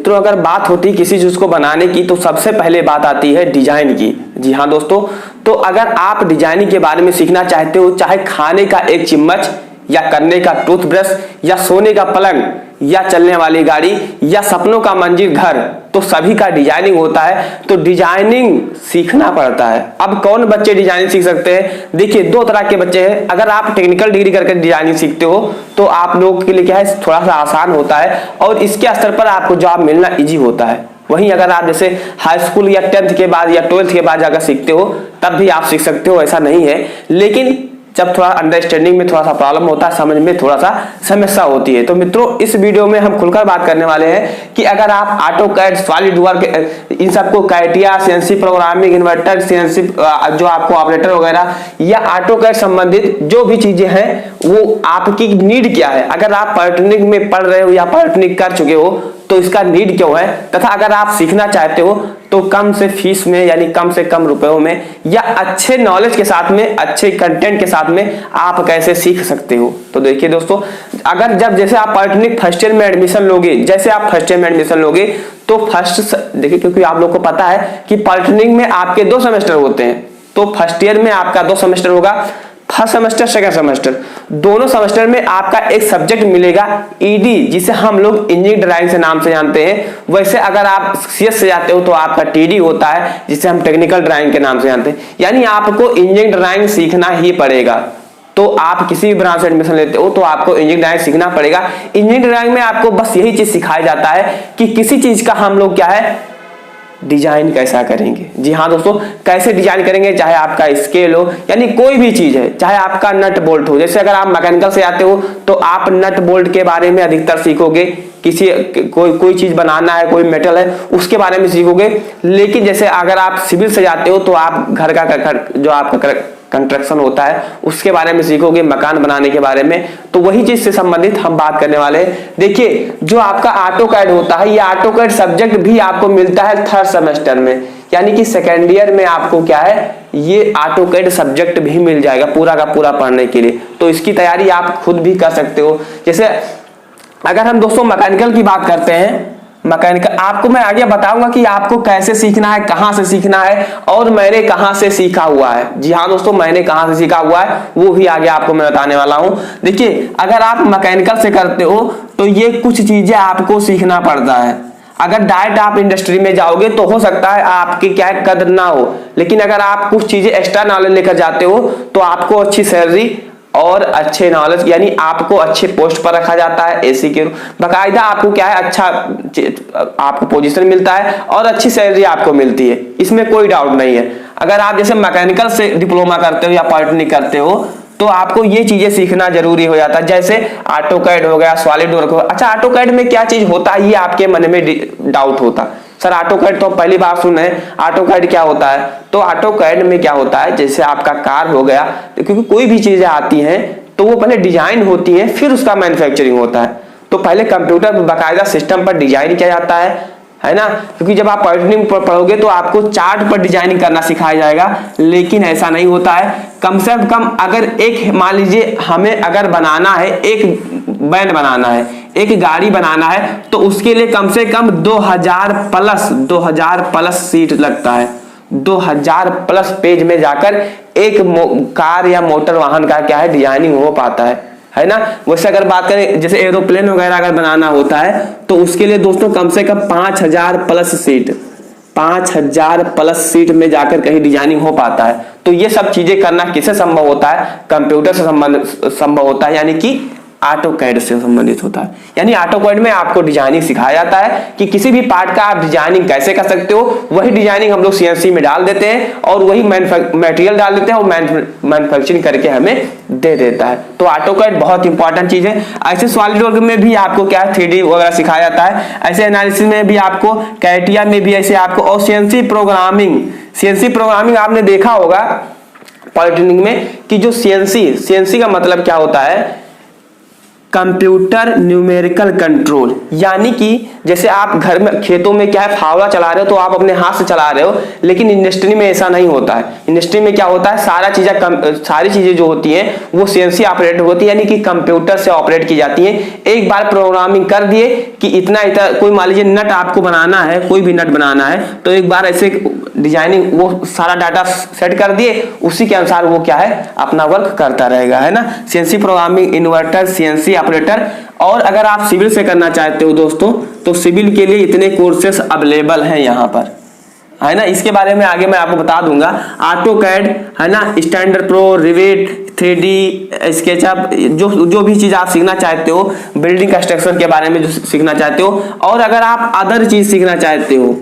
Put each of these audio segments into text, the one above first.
मित्रों अगर बात होती है किसी चीज को बनाने की तो सबसे पहले बात आती है डिजाइन की। जी हाँ दोस्तों, तो अगर आप डिजाइनिंग के बारे में सीखना चाहते हो, चाहे खाने का एक चम्मच या करने का टूथब्रश या सोने का पलंग या चलने वाली गाड़ी या सपनों का मंजिल घर, तो सभी का डिजाइनिंग होता है। तो डिजाइनिंग सीखना पड़ता है। अब कौन बच्चे डिजाइनिंग सीख सकते हैं? देखिए दो तरह के बच्चे हैं। अगर आप टेक्निकल डिग्री करके डिजाइनिंग सीखते हो तो आप लोगों के लिए क्या है, थोड़ा सा आसान होता है और इसके स्तर पर आपको जॉब मिलना ईजी होता है। वहीं अगर आप जैसे हाई स्कूल या 10th के बाद या 12th के बाद जाकर सीखते हो तब भी आप सीख सकते हो, ऐसा नहीं है। लेकिन जब थोड़ा अंडरस्टैंडिंग में थोड़ा सा प्रॉब्लम होता है, समझ में थोड़ा सा समस्या होती है। तो मित्रों इस वीडियो में हम खुलकर बात करने वाले हैं कि अगर आप ऑटोकैड, सॉलिडवर्क, इन सबको CATIA, CNC programming, inverter, CNC जो आपको ऑपरेटर वगैरह या ऑटोकैड संबंधित जो भी चीजें हैं वो आपकी नीड क्या है। अगर आप पॉलिटेक्निक में पढ़ रहे हो या पॉलिटेक्निक कर चुके हो तो इसका नीड क्यों है, तथा अगर आप सीखना चाहते हो तो कम से फीस में यानी कम से कम रुपयों में या अच्छे नॉलेज के साथ में, अच्छे कंटेंट के साथ में आप कैसे सीख सकते हो। तो देखिए दोस्तों, अगर जैसे आप पॉलिटेक्निक फर्स्ट ईयर में एडमिशन लोगे, जैसे आप फर्स्ट ईयर में एडमिशन लोगे तो देखिए क्योंकि आप लोग को पता है कि पॉलिटेक्निक में आपके 2 सेमेस्टर होते हैं। तो फर्स्ट ईयर में आपका 2 सेमेस्टर होगा, फर्स्ट सेमेस्टर, सेकंड सेमेस्टर। दोनों सेमेस्टर में आपका एक सब्जेक्ट मिलेगा ईडी, जिसे हम लोग इंजीनियरिंग ड्राइंग से नाम से जानते हैं। वैसे अगर आप सीएस से जाते हो तो आपका टीडी होता है, जिसे हम टेक्निकल ड्राइंग के नाम से जानते हैं। यानी आपको इंजीनियरिंग ड्राइंग सीखना ही पड़ेगा। तो आप किसी भी ब्रांच से एडमिशन लेते हो तो आपको इंजीनियरिंग ड्राइंग सीखना पड़ेगा। इंजीनियरिंग ड्राइंग में आपको बस यही चीज सिखाया जाता है कि किसी चीज का हम लोग क्या है, डिजाइन कैसा करेंगे। जी हाँ दोस्तों, कैसे डिजाइन करेंगे, चाहे आपका स्केल हो यानी कोई भी चीज है, चाहे आपका नट बोल्ट हो। जैसे अगर आप मैकेनिकल से आते हो तो आप नट बोल्ट के बारे में अधिकतर सीखोगे, कोई चीज बनाना है, कोई मेटल है उसके बारे में सीखोगे। लेकिन जैसे अगर आप सिविल से जाते हो तो आप घर का जो आपका कंस्ट्रक्शन होता है उसके बारे में सीखोगे, मकान बनाने के बारे में। तो वही चीज से संबंधित हम बात करने वाले हैं। देखिए जो आपका ऑटोकैड होता है, ये ऑटोकैड सब्जेक्ट भी आपको मिलता है 3rd सेमेस्टर में, यानी कि सेकेंड ईयर में आपको क्या है, ये ऑटोकैड सब्जेक्ट भी मिल जाएगा पूरा का पूरा पढ़ने के लिए। तो इसकी तैयारी आप खुद भी कर सकते हो। जैसे अगर हम दोस्तों मैकेनिकल की बात करते हैं, मैकेनिकल आपको मैं आगे बताऊंगा कि आपको कैसे सीखना है, कहां से सीखना है और मैंने कहां से सीखा हुआ है। जी हाँ दोस्तों, मैंने कहां से सीखा हुआ है वो भी आगे आपको मैं बताने वाला हूं। देखिए अगर आप मैकेनिकल से करते हो तो ये कुछ चीजें आपको सीखना पड़ता है। अगर डायरेक्ट आप इंडस्ट्री में जाओगे तो हो सकता है आपकी क्या कदर ना हो, लेकिन अगर आप कुछ चीजें एक्स्ट्रा नॉलेज लेकर जाते हो तो आपको अच्छी सैलरी और अच्छे नॉलेज यानी आपको अच्छे पोस्ट पर रखा जाता है, एसी के बाकायदा आपको क्या है, अच्छा आपको पोजीशन मिलता है और अच्छी सैलरी आपको मिलती है, इसमें कोई डाउट नहीं है। अगर आप जैसे मैकेनिकल से डिप्लोमा करते हो या पॉलिटेक्निक करते हो तो आपको ये चीजें सीखना जरूरी हो जाता है। जैसे ऑटोकैड हो गया, सॉलिडवर्क हो। अच्छा ऑटोकैड में क्या चीज होता है, ये आपके मन में डाउट होता है, सर ऑटोकैड तो पहली बार सुने, ऑटोकैड क्या होता है। तो ऑटोकैड में क्या होता है, जैसे आपका कार हो गया, क्योंकि कोई भी चीजें आती हैं तो वो पहले डिजाइन होती है फिर उसका मैन्युफैक्चरिंग होता है। तो पहले कंप्यूटर पर बाकायदा सिस्टम पर डिजाइन किया जाता है ना, क्योंकि जब आप पॉलिटेक्निक पर पढ़ोगे तो आपको चार्ट पर डिजाइनिंग करना सिखाया जाएगा। लेकिन ऐसा नहीं होता है। कम से कम अगर एक मान लीजिए हमें अगर बनाना है, एक बैंड बनाना है, एक गाड़ी बनाना है, तो उसके लिए कम से कम 2000 प्लस सीट लगता है। 2000 प्लस पेज में जाकर एक कार या मोटर वाहन का क्या है, डिजाइनिंग हो पाता है ना। वैसे अगर बात करें जैसे एरोप्लेन वगैरह अगर बनाना होता है तो उसके लिए दोस्तों कम से कम 5000 प्लस सीट, 5000 प्लस सीट में जाकर कहीं डिजाइनिंग हो पाता है। तो ये सब चीजें करना किससे संभव होता है, कंप्यूटर से संभव होता है, यानी कि ऑटोकैड से संबंधित होता है। यानी ऑटोकैड में आपको डिजाइनिंग सिखाया जाता है कि किसी भी पार्ट का आप डिजाइनिंग कैसे कर सकते हो। वही डिजाइनिंग हम लोग सीएनसी में डाल देते हैं और वही मटेरियल डाल देते हैं और मैन्युफैक्चरिंग करके हमें दे देता है। तो ऑटोकैड बहुत इंपॉर्टेंट चीज है। ऐसे सॉलिडवर्क में भी आपको क्या 3D वगैरह सिखाया जाता है, ऐसे एनालिसिस में भी आपको, कैटिया में भी ऐसे आपको, और सीएनसी प्रोग्रामिंग आपने देखा होगा पॉलिटेक्निक में कि जो सीएनसी का मतलब क्या होता है, कंप्यूटर न्यूमेरिकल कंट्रोल, यानी कि जैसे आप घर में खेतों में क्या है फावड़ा चला रहे हो तो आप अपने हाथ से चला रहे हो, लेकिन इंडस्ट्री में ऐसा नहीं होता है। इंडस्ट्री में क्या होता है, सारी चीजें जो होती हैं वो सीएनसी ऑपरेट होती है, यानी कि कंप्यूटर से ऑपरेट की जाती है। एक बार प्रोग्रामिंग कर दिए कि इतना कोई मान लीजिए नट आपको बनाना है, कोई भी नट बनाना है, तो एक बार ऐसे डिजाइनिंग वो सारा डाटा सेट कर दिए, उसी के अनुसार वो क्या है अपना वर्क करता रहेगा, है ना। CNC programming, inverter, CNC operator. और अगर आप सिविल से करना चाहते हो दोस्तों, तो सिविल के लिए इतने कोर्सेस अवेलेबल हैं यहाँ पर, है ना। इसके बारे में आगे मैं आपको बता दूंगा। ऑटोकैड, है ना, standard pro, rivet, 3D, SketchUp, जो भी चीज आप सीखना चाहते हो, बिल्डिंग कंस्ट्रक्शन के बारे में जो सीखना चाहते हो, और अगर आप अदर चीज सीखना चाहते हो,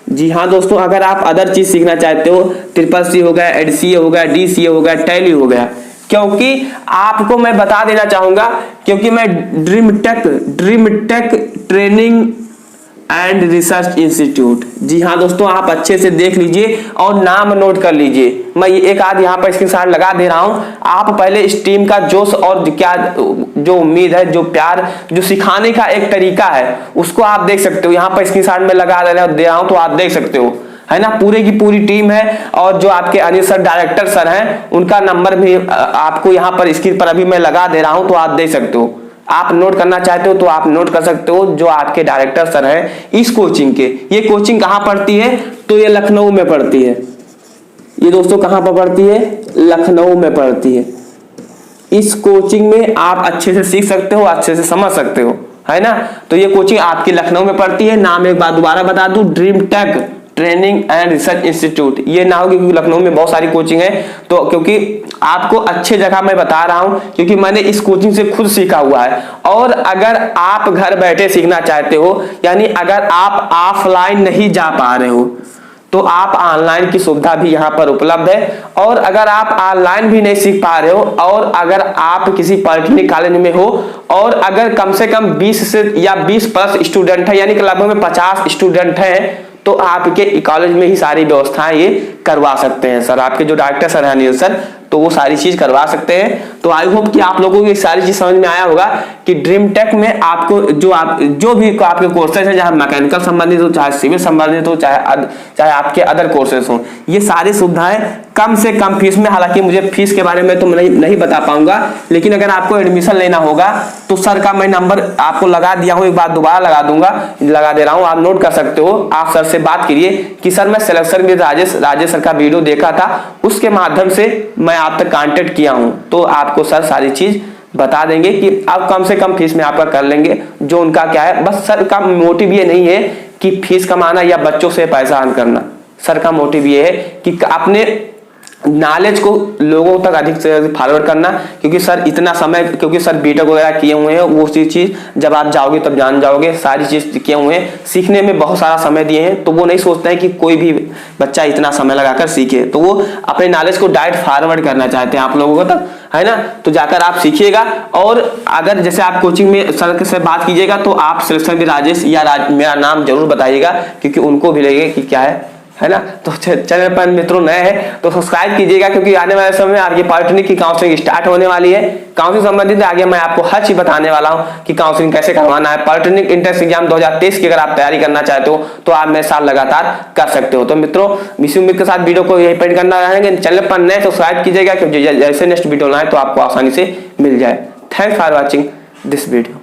जी हाँ दोस्तों, अगर आप अदर चीज सीखना चाहते हो, CCC हो गया, एडसीए हो गया, DCA हो गया, टैली हो गया, क्योंकि आपको मैं बता देना चाहूंगा, क्योंकि मैं dream take training and research institute, जी हाँ दोस्तों, आप अच्छे से देख लीजिए और नाम नोट कर लीजिए। मैं एक आध यहाँ पर स्क्रीनशॉट लगा दे रहा हूँ। आप पहले इस टीम का जोश और क्या जो उम्मीद है, जो प्यार, जो सिखाने का एक तरीका है, उसको आप देख सकते हो। यहाँ पर स्क्रीनशॉट में लगा दे रहा हूँ तो आप देख सकते हो, है ना। पूरे की पूरी टीम है, और जो आपके अनिल सर डायरेक्टर सर हैं, उनका नंबर भी आपको यहाँ पर स्क्रीन पर अभी मैं लगा दे रहा हूँ, तो आप देख सकते हो। आप नोट करना चाहते हो तो आप नोट कर सकते हो, जो आपके डायरेक्टर सर हैं इस कोचिंग के। ये कोचिंग कहाँ पड़ती है, तो ये लखनऊ में पड़ती है। ये दोस्तों कहाँ पर पड़ती है, लखनऊ में पड़ती है। इस कोचिंग में आप अच्छे से सीख सकते हो, अच्छे से समझ सकते हो, है ना। तो ये कोचिंग आपकी लखनऊ में पड़ती है। नाम एक बार दोबारा बता दूं, Dream take training and research Institute. ये ना होगी क्योंकि लखनऊ में बहुत सारी कोचिंग है, तो क्योंकि आपको अच्छे जगह मैं बता रहा हूं, क्योंकि मैंने इस कोचिंग से खुद सीखा हुआ है। और अगर आप घर बैठे सीखना चाहते हो, यानी अगर आप ऑफलाइन नहीं जा पा रहे हो, तो आप ऑनलाइन की सुविधा भी यहाँ पर उपलब्ध है। और अगर आप ऑनलाइन भी नहीं सीख पा रहे हो, और अगर आप किसी पॉलिटेक्निक कॉलेज में हो, और अगर कम से कम 20 से या 20 प्लस स्टूडेंट है, यानी कि लगभग में 50 स्टूडेंट हैं, तो आपके कॉलेज में ही सारी व्यवस्थाएं ये करवा सकते हैं सर। आपके जो डायरेक्टर सर हैं अनिल सर, तो वो सारी चीज करवा सकते हैं। तो आई होप कि आप लोगों को ये सारी चीज समझ में आया होगा कि ड्रीम टेक में आपको जो भी आपके कोर्सेज हैं, चाहे मैकेनिकल संबंधित हो, चाहे सिविल संबंधित हो, चाहे आपके अदर कोर्सेज हो, ये सारी सुविधाएं कम से कम फीस में। हालांकि मुझे फीस के बारे में तो नहीं बता पाऊंगा, लेकिन अगर आपको एडमिशन लेना होगा तो सर का मैं नंबर आपको लगा दिया हूं, एक बार दोबारा लगा दे रहा हूं, आप नोट कर सकते हो। आप सर से बात करिए कि सर मैं सिलेक्शन में राजेश सर का वीडियो देखा था, उसके माध्यम से मैं आप तक कांटेक्ट किया हूं, तो आपको सर सारी चीज बता देंगे कि आप कम से कम फीस में आपका कर लेंगे। जो उनका क्या है, बस सर का मोटिव ये नहीं है कि फीस कमाना या बच्चों से पैसा अर्न करना। सर का मोटिव ये है कि अपने नॉलेज को लोगों तक अधिक से अधिक फॉरवर्ड करना, क्योंकि सर इतना समय, क्योंकि सर बीटेक वगैरह किए हुए हैं, वो चीज जब आप जाओगे तब जान जाओगे, सारी चीज किए हुए हैं, सीखने में बहुत सारा समय दिए हैं। तो वो नहीं सोचते हैं कि कोई भी बच्चा इतना समय लगाकर सीखे, तो वो अपने नॉलेज को डायरेक्ट फॉरवर्ड करना चाहते हैं आप लोगों तक, है ना। तो जाकर आप सीखिएगा। और अगर जैसे आप कोचिंग में सर से बात कीजिएगा, तो आप सिलेक्शन में राजेश या मेरा नाम जरूर बताइएगा, क्योंकि उनको भी लगेगा कि क्या है ना। तो चैनल पर मित्रों नए हैं तो सब्सक्राइब कीजिएगा, क्योंकि आने वाले समय में आगे पॉलिटेक्निक की काउंसलिंग स्टार्ट होने वाली है। काउंसलिंग संबंधित आगे मैं आपको हर चीज बताने वाला हूं कि काउंसलिंग कैसे करवाना है। पॉलिटेक्निक एंट्रेंस एग्जाम 2023 की अगर आप तैयारी करना चाहते हो, तो आप मेरे साथ लगातार कर सकते हो। तो मित्रों, इसी उम्मीद के साथ वीडियो को यही पेंट करना रहेंगे। चैनल पर नए सब्सक्राइब कीजिएगा, क्योंकि जैसे नेक्स्ट वीडियो लाए तो आपको आसानी से मिल जाए। Thanks for watching this video.